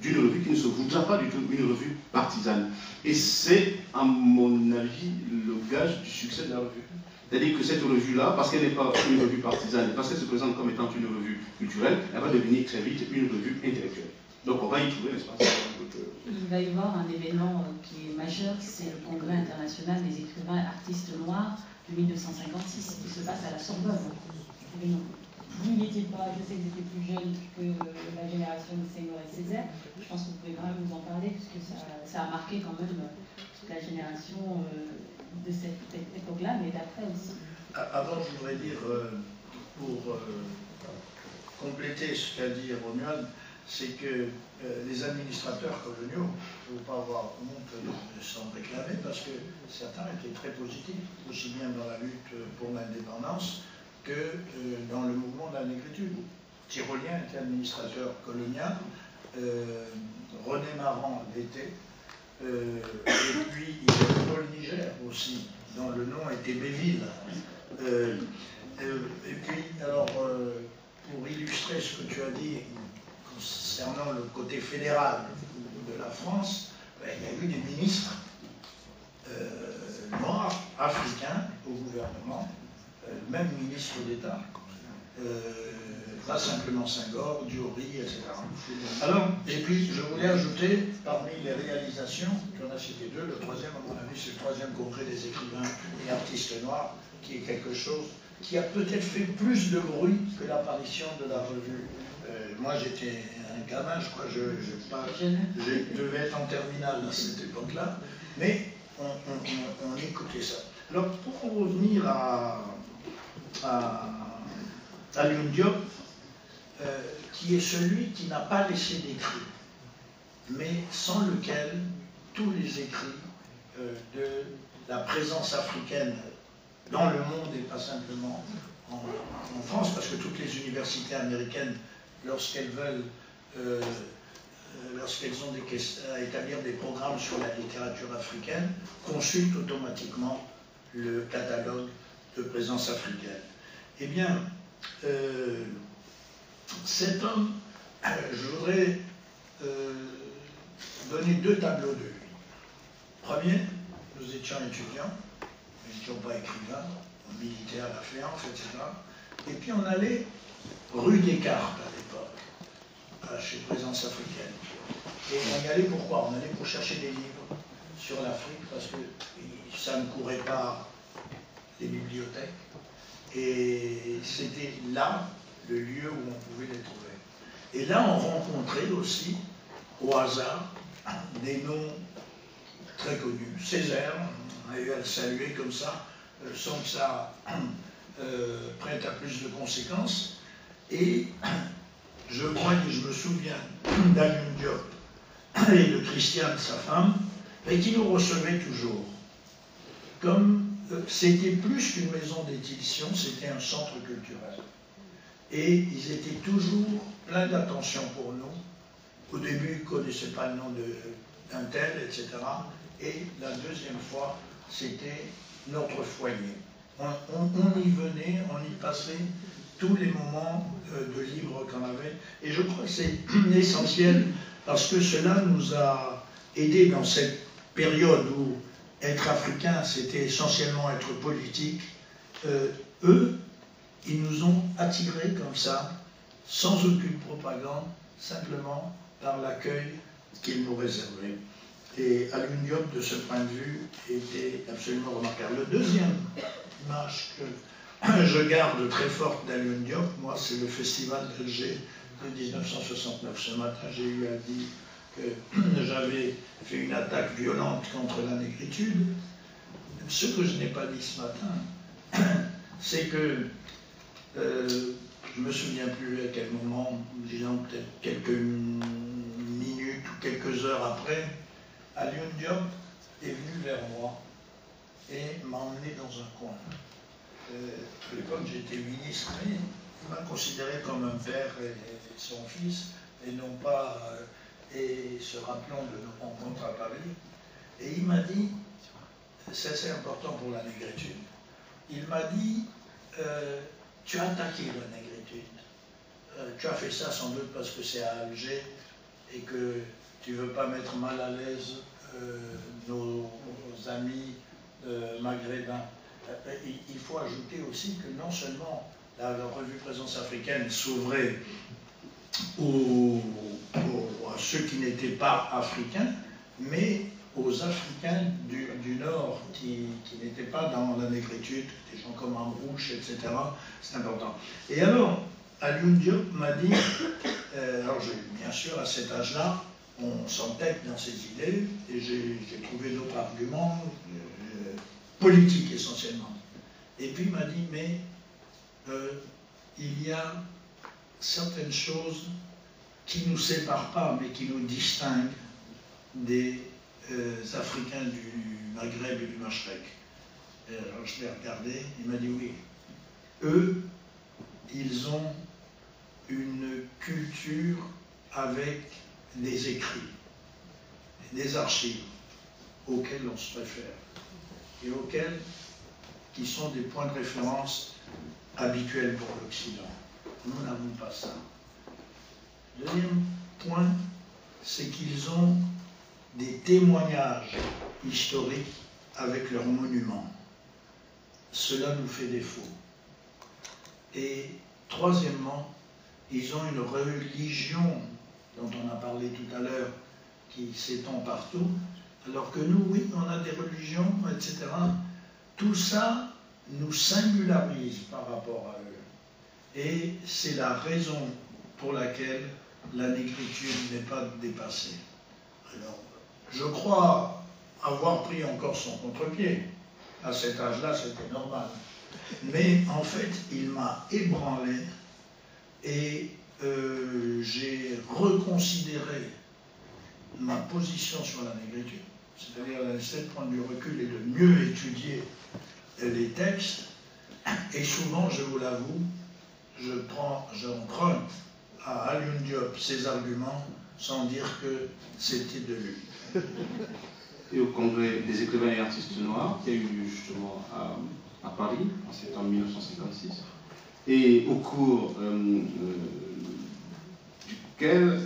revue qui ne se voudra pas du tout une revue partisane. Et c'est, à mon avis, le gage du succès de la revue. C'est-à-dire que cette revue-là, parce qu'elle n'est pas une revue partisane, parce qu'elle se présente comme étant une revue culturelle, elle va devenir très vite une revue intellectuelle. Donc on va y trouver, n'est-ce pas? Il va y avoir un événement qui est majeur, c'est le Congrès international des écrivains et artistes noirs de 1956, qui se passe à la Sorbonne. Vous n'y étiez pas, je sais que vous étiez plus jeune que la génération de Seymour et Césaire. Je pense que vous pouvez quand même nous en parler, puisque ça a marqué quand même toute la génération de cette époque-là, mais d'après aussi. Avant, je voudrais dire, pour compléter ce qu'a dit Romuald, c'est que les administrateurs coloniaux, il ne faut pas avoir honte de s'en réclamer, parce que certains étaient très positifs, aussi bien dans la lutte pour l'indépendance que dans le mouvement de la négritude. Tyrolien était administrateur colonial, René Marant l'était, et puis il y avait Paul Niger aussi, dont le nom était Béville. Et puis, alors, pour illustrer ce que tu as dit concernant le côté fédéral de la France, il y a eu des ministres noirs, africains au gouvernement, même ministre d'État, pas simplement Senghor, Diori, etc. Alors, et puis je voulais ajouter, parmi les réalisations, tu en as cité deux, le troisième, à mon avis, c'est le troisième congrès des écrivains et artistes noirs, qui est quelque chose qui a peut-être fait plus de bruit que l'apparition de la revue. Moi, j'étais un gamin, je crois, je devais être en terminale à cette époque-là, mais on écoutait ça. Alors, pour en revenir à Alioune Diop, qui est celui qui n'a pas laissé d'écrit, mais sans lequel tous les écrits de la présence africaine dans le monde et pas simplement en France, parce que toutes les universités américaines, lorsqu'elles veulent, lorsqu'elles ont des questions à établir des programmes sur la littérature africaine, consultent automatiquement le catalogue de présence africaine. Eh bien, cet homme, je voudrais donner deux tableaux de lui. Premier, nous étions étudiants, nous n'étions pas écrivains, on militait à la Féance, etc. Et puis on allait rue Descartes à l'époque, chez Présence africaine. Et on y allait pourquoi? On allait pour chercher des livres sur l'Afrique, parce que ça ne courait pas les bibliothèques. Et c'était là le lieu où on pouvait les trouver. Et là, on rencontrait aussi au hasard des noms très connus. Césaire, on a eu à le saluer comme ça, sans que ça prête à plus de conséquences. Et je crois que je me souviens d'Alioune Diop et de Christiane, sa femme, et qui nous recevaient toujours. Comme c'était plus qu'une maison d'édition, c'était un centre culturel. Et ils étaient toujours pleins d'attention pour nous. Au début, ils ne connaissaient pas le nom d'un tel, etc. Et la deuxième fois, c'était notre foyer. On y venait, on y passait tous les moments de libre qu'on avait. Et je crois que c'est essentiel parce que cela nous a aidés dans cette période où être africain, c'était essentiellement être politique. Eux, ils nous ont attirés comme ça, sans aucune propagande, simplement par l'accueil qu'ils nous réservaient. Et Alioune Diop, de ce point de vue, était absolument remarquable. Le deuxième image que je garde très forte d'Alioune Diop, moi, c'est le festival d'Alger de 1969. Ce matin, j'ai eu à dire que j'avais fait une attaque violente contre la négritude. Ce que je n'ai pas dit ce matin, c'est que je ne me souviens plus à quel moment, disons peut-être quelques minutes ou quelques heures après, Alioune Diop est venu vers moi et m'a emmené dans un coin. À l'époque, j'étais ministre, mais il m'a considéré comme un père et son fils, et non pas, et se rappelant de nos rencontres à Paris. Et il m'a dit, ça c'est important pour la négritude, il m'a dit, tu as attaqué la négritude. Tu as fait ça sans doute parce que c'est à Alger et que tu ne veux pas mettre mal à l'aise nos amis maghrébins. Il faut ajouter aussi que non seulement la revue Présence africaine s'ouvrait à ceux qui n'étaient pas africains, mais aux Africains du Nord qui n'étaient pas dans la négritude, des gens comme Amrouche, etc. C'est important. Et alors, Alioune Diop m'a dit, alors bien sûr à cet âge-là, on s'entête dans ses idées, et j'ai trouvé d'autres arguments politiques essentiellement. Et puis il m'a dit, mais il y a certaines choses qui ne nous séparent pas, mais qui nous distinguent des Africains du Maghreb et du Machrek. Et alors je l'ai regardé, il m'a dit oui. Eux, ils ont une culture avec des écrits, des archives auxquels on se réfère et auxquels qui sont des points de référence habituels pour l'Occident. Nous n'avons pas ça. Deuxième point, c'est qu'ils ont des témoignages historiques avec leurs monuments. Cela nous fait défaut. Et troisièmement, ils ont une religion dont on a parlé tout à l'heure qui s'étend partout, alors que nous, oui, on a des religions, etc. Tout ça nous singularise par rapport à eux. Et c'est la raison pour laquelle la négritude n'est pas dépassée. Alors, je crois avoir pris encore son contre-pied. À cet âge-là, c'était normal. Mais en fait, il m'a ébranlé et j'ai reconsidéré ma position sur la négritude. C'est-à-dire d'essayer de prendre du recul et de mieux étudier les textes. Et souvent, je vous l'avoue, j'emprunte à Alioune Diop ses arguments sans dire que c'était de lui. Et au Congrès des écrivains et artistes noirs, qui a eu lieu justement à Paris, en septembre 1956, et au cours duquel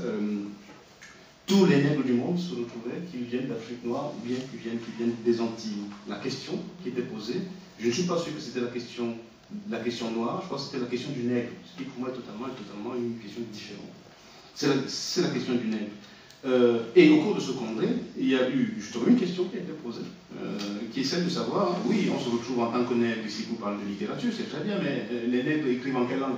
tous les nègres du monde se retrouvaient, qu'ils viennent d'Afrique noire ou bien qu'ils viennent des Antilles. La question qui était posée, je ne suis pas sûr que c'était la question noire, je crois que c'était la question du nègre, ce qui pour moi est totalement une question différente. C'est la question du nègre. Et au cours de ce congrès, il y a eu justement une question qui a été posée, qui est celle de savoir, oui, on se retrouve en tant que nègre ici pour parler de littérature, c'est très bien, mais les nègres écrivent en quelle langue?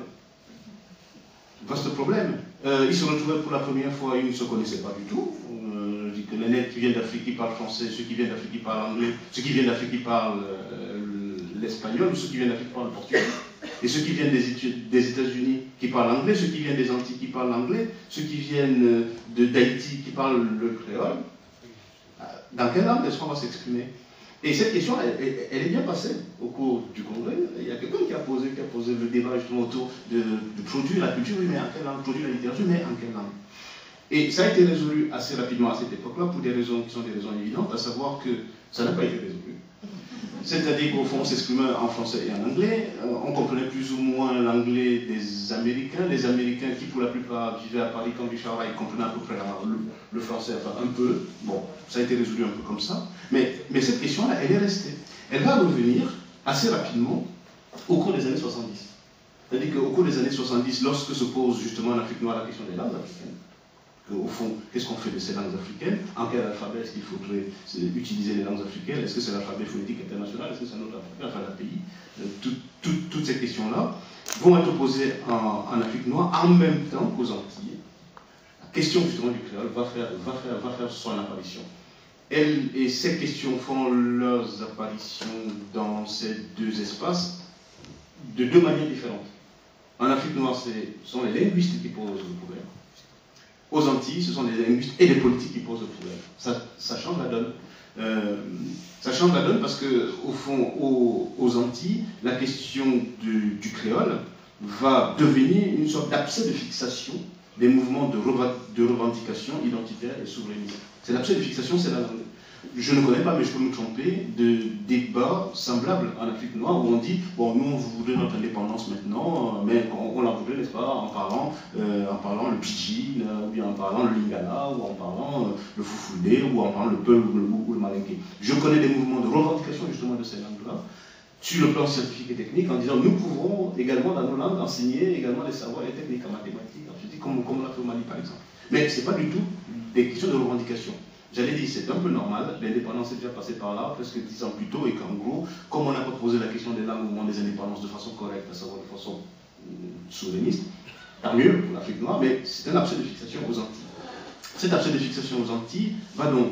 vaste problème. Ils se retrouvaient pour la première fois, ils ne se connaissaient pas du tout. Je dis que les nets qui viennent d'Afrique qui parlent français, ceux qui viennent d'Afrique qui parlent anglais, ceux qui viennent d'Afrique qui parlent l'espagnol, ou ceux qui viennent d'Afrique qui parlent le portugais, et ceux qui viennent des États-Unis qui parlent anglais, ceux qui viennent des Antilles qui parlent anglais, ceux qui viennent d'Haïti qui parlent le créole. Dans quelle langue est-ce qu'on va s'exprimer? Et cette question, elle est bien passée au cours du congrès. Il y a quelqu'un qui a posé le débat justement autour de produire la culture, oui, mais en quelle langue? Produire la littérature, mais en quelle langue? Et ça a été résolu assez rapidement à cette époque-là pour des raisons qui sont des raisons évidentes, à savoir que ça n'a pas été résolu. C'est-à-dire qu'au fond, on s'exprimait en français et en anglais. On comprenait plus ou moins l'anglais des Américains. Les Américains qui, pour la plupart, vivaient à Paris comme Richard Wright, comprenaient à peu près le français, enfin un peu. Bon, ça a été résolu un peu comme ça. Mais cette question-là, elle est restée. Elle va revenir assez rapidement au cours des années 70. C'est-à-dire qu'au cours des années 70, lorsque se pose justement en Afrique noire la question des langues africaines, au fond, qu'est-ce qu'on fait de ces langues africaines? En quel alphabet est-ce qu'il faudrait utiliser les langues africaines? Est-ce que c'est l'alphabet phonétique international? Est-ce que c'est un autre alphabet? Enfin, un pays. Toutes ces questions-là vont être posées en Afrique noire en même temps qu'aux Antilles. La question justement du créole va faire son apparition. Et ces questions font leurs apparitions dans ces deux espaces de deux manières différentes. En Afrique noire, ce sont les linguistes qui posent le problème. Aux Antilles, ce sont les linguistes et les politiques qui posent le problème. Ça change la donne. Ça change la donne parce que, au fond, aux Antilles, la question du créole va devenir une sorte d'abcès de fixation des mouvements de revendication identitaire et souverainiste. C'est l'abcès de fixation, c'est la langue. Je ne connais pas, mais je peux me tromper, de débats semblables en Afrique noire où on dit, bon, nous on voudrait notre indépendance maintenant, mais on la voudrait, n'est-ce pas, en parlant le pidgin, ou bien en parlant le lingala, ou en parlant le foufoudé, ou en parlant le peul ou le malinké. Je connais des mouvements de revendication justement de ces langues-là, sur le plan scientifique et technique, en disant, nous pouvons également dans nos langues enseigner également les savoirs et techniques en mathématiques, en physique, comme on l'a fait au Mali par exemple. Mais ce n'est pas du tout des questions de revendication. J'allais dire, c'est un peu normal, l'indépendance est déjà passée par là, presque 10 ans plus tôt, et qu'en gros, comme on n'a pas posé la question des langues au moment des indépendances de façon correcte, à savoir de façon souverainiste, tant mieux pour l'Afrique noire, mais c'est un abcès de fixation aux Antilles. Cet abcès de fixation aux Antilles va donc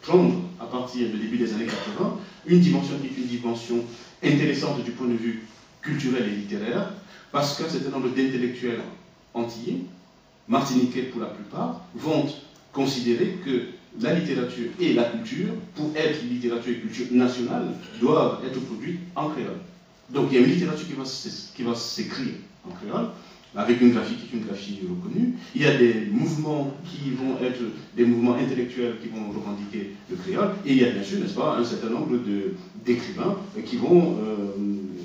prendre, à partir du début des années 80, une dimension qui est une dimension intéressante du point de vue culturel et littéraire, parce qu'un certain nombre d'intellectuels antillais, martiniquais pour la plupart, vont considérer que la littérature et la culture, pour être littérature et culture nationale, doivent être produites en créole. Donc il y a une littérature qui va s'écrire en créole, avec une graphie qui est une graphie reconnue. Il y a des mouvements qui vont être des mouvements intellectuels qui vont revendiquer le créole. Et il y a bien sûr, n'est-ce pas, un certain nombre d'écrivains qui vont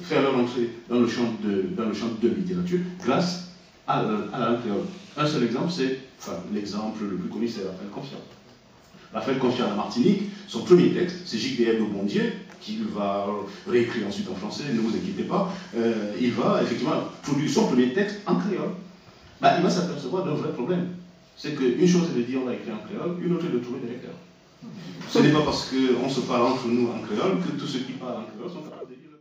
faire leur entrée dans le champ de littérature grâce à la langue créole. Un seul exemple, c'est, enfin, l'exemple le plus connu, c'est Raphaël Confiant. Raphaël Confiant à la Martinique, son premier texte, c'est Gilles de Bondier, qu'il va réécrire ensuite en français, ne vous inquiétez pas. Il va effectivement produire son premier texte en créole. Bah, il va s'apercevoir d'un vrai problème. C'est qu'une chose est de dire on va écrire en créole, une autre est de trouver des lecteurs. Ce n'est pas parce qu'on se parle entre nous en créole que tous ceux qui parlent en créole sont capables de lire.